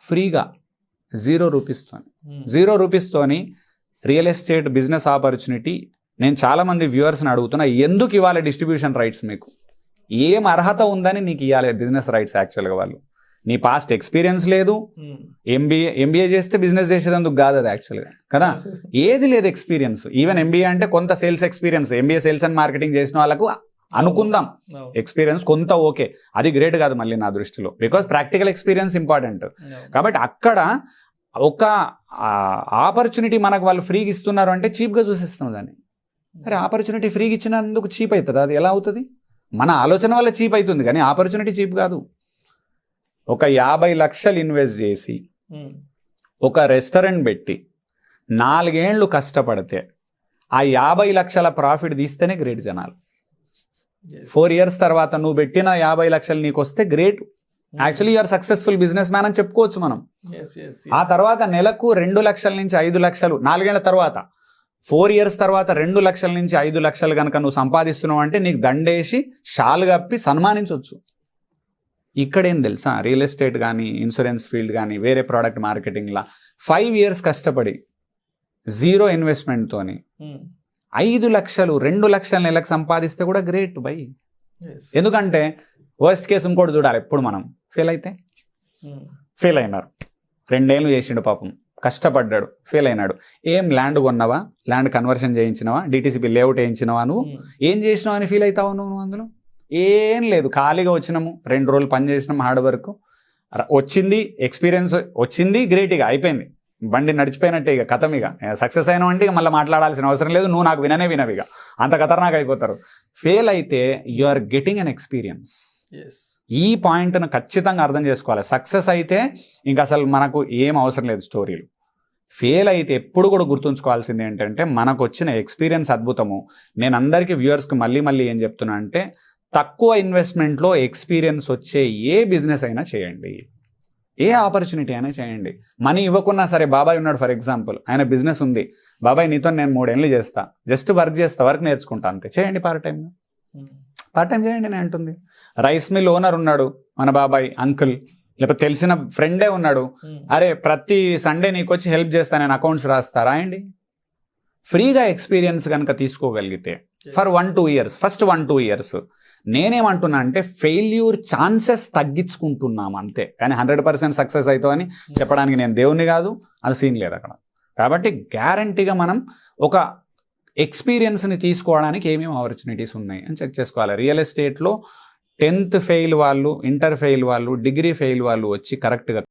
ఫ్రీగా 0 రూపీస్తోని 0 రూపీస్తోని real estate business opportunity. నేను చాలామంది వ్యూవర్స్ని అడుగుతున్నా, ఎందుకు ఇవ్వాలి డిస్ట్రిబ్యూషన్ రైట్స్? మీకు ఏం అర్హత ఉందని నీకు ఇవ్వాలి బిజినెస్ రైట్స్? యాక్చువల్గా వాళ్ళు నీ పాస్ట్ ఎక్స్పీరియన్స్ లేదు, ఎంబీఏ చేస్తే బిజినెస్ చేసేందుకు కాదు అది యాక్చువల్గా కదా, ఏది లేదు ఎక్స్పీరియన్స్. ఈవెన్ ఎంబీఏ అంటే కొంత sales experience, MBA sales and marketing చేసిన వాళ్ళకు అనుకుందాం ఎక్స్పీరియన్స్ కొంత ఓకే, అది గ్రేట్ కాదు మళ్ళీ నా దృష్టిలో, బికాస్ ప్రాక్టికల్ ఎక్స్పీరియన్స్ ఇంపార్టెంట్. కాబట్టి అక్కడ ఒక ఆపర్చునిటీ మనకు వాళ్ళు ఫ్రీగా ఇస్తున్నారు అంటే చీప్గా చూసేస్తాం దాన్ని. అరే ఆపర్చునిటీ ఫ్రీగా ఇచ్చినందుకు చీప్ అవుతుంది, అది ఎలా అవుతుంది? మన ఆలోచన వల్ల చీప్ అవుతుంది కానీ ఆపర్చునిటీ చీప్ కాదు. ఒక 50 లక్షలు ఇన్వెస్ట్ చేసి ఒక రెస్టారెంట్ పెట్టి 4 ఏళ్ళు కష్టపడితే ఆ 50 లక్షల ప్రాఫిట్ తీస్తేనే గ్రేట్ జనాలు. 4 years తర్వాత నువ్వు పెట్టిన 50 లక్షలు నీకు వస్తే great, actually you are successful businessman అని చెప్పుకోవచ్చు మనం. ఆ తర్వాత నెలకు 2 లక్షల నుంచి 5 లక్షలు, 4 ఏళ్ల తర్వాత 4 years తర్వాత 2 లక్షల నుంచి 5 లక్షలు కనుక నువ్వు సంపాదిస్తున్నావు అంటే నీకు దండేసి షాల్ కప్పి సన్మానించవచ్చు. ఇక్కడేం తెలుసా, రియల్ ఎస్టేట్ కానీ ఇన్సూరెన్స్ ఫీల్డ్ కానీ వేరే ప్రోడక్ట్ మార్కెటింగ్లా 5 years కష్టపడి 0 ఇన్వెస్ట్మెంట్తోని 5 లక్షలు 2 లక్షల నెలకు సంపాదిస్తే కూడా గ్రేట్ బై. ఎందుకంటే వర్స్ట్ కేసు ఇంకోటి చూడాలి, ఎప్పుడు మనం ఫెయిల్ అయితే ఫెయిల్ అయినారు, 2 ఏళ్ళు చేసిండు పాపం, కష్టపడ్డాడు, ఫెయిల్ అయినాడు. ఏం ల్యాండ్ కొన్నావా, ల్యాండ్ కన్వర్షన్ చేయించినవా, డిటీసీపీ లేఅవుట్ వేయించినవా, నువ్వు ఏం చేసినావు అని ఫీల్ అవుతావు నువ్వు? అందులో ఏం లేదు, ఖాళీగా వచ్చినాము, 2 రోజులు పని చేసినాం, హార్డ్ వర్క్ వచ్చింది, ఎక్స్పీరియన్స్ వచ్చింది, గ్రేట్, ఇక అయిపోయింది, బండి నడిచిపోయినట్టే, ఇక కథం, ఇక సక్సెస్ అయినా అంటే ఇక మళ్ళీ మాట్లాడాల్సిన అవసరం లేదు, నువ్వు నాకు వినవి ఇక అంత ఖతర్నాక్ అయిపోతారు. ఫెయిల్ అయితే you are getting an experience. ఈ పాయింట్ను ఖచ్చితంగా అర్థం చేసుకోవాలి. సక్సెస్ అయితే ఇంకా అసలు మనకు ఏం అవసరం లేదు స్టోరీలు. ఫెయిల్ అయితే ఎప్పుడు కూడా గుర్తుంచుకోవాల్సింది ఏంటంటే మనకు వచ్చిన ఎక్స్పీరియన్స్ అద్భుతము. నేను అందరికీ వ్యూవర్స్కి మళ్ళీ ఏం చెప్తున్నా అంటే, తక్కువ ఇన్వెస్ట్మెంట్లో ఎక్స్పీరియన్స్ వచ్చే ఏ బిజినెస్ అయినా చేయండి, ఏ ఆపర్చునిటీ అయినా చేయండి. మనీ ఇవ్వకున్నా సరే, బాబాయ్ ఉన్నాడు ఫర్ ఎగ్జాంపుల్, ఆయన బిజినెస్ ఉంది, బాబాయ్ నీతో నేను 3 ఏళ్ళు చేస్తా, జస్ట్ వర్క్ నేర్చుకుంటా అంతే, చేయండి, పార్ట్ టైం చేయండి నేను అంటుంది. రైస్ మిల్ ఓనర్ ఉన్నాడు మన బాబాయ్, అంకుల్, లేకపోతే తెలిసిన ఫ్రెండే ఉన్నాడు, అరే ప్రతి సండే నీకు వచ్చి హెల్ప్ చేస్తా, నేను అకౌంట్స్ రాస్తా, రాయండి. ఫ్రీగా ఎక్స్పీరియన్స్ కనుక తీసుకోగలిగితే ఫర్ 1-2 years, ఫస్ట్ 1-2 years నేనేమంటున్నా అంటే ఫెయిల్యూర్ ఛాన్సెస్ తగ్గించుకుంటున్నాం అంతే, కానీ 100% సక్సెస్ అవుతామని చెప్పడానికి నేను దేవుణ్ణి కాదు, అది సీన్ లేదు అక్కడ. కాబట్టి గ్యారంటీగా మనం ఒక ఎక్స్పీరియన్స్ని తీసుకోవడానికి ఏమేమి ఆపర్చునిటీస్ ఉన్నాయి అని చెక్ చేసుకోవాలి. రియల్ ఎస్టేట్లో 10th ఫెయిల్ వాళ్ళు, ఇంటర్ ఫెయిల్ వాళ్ళు, డిగ్రీ ఫెయిల్ వాళ్ళు వచ్చి కరెక్ట్గా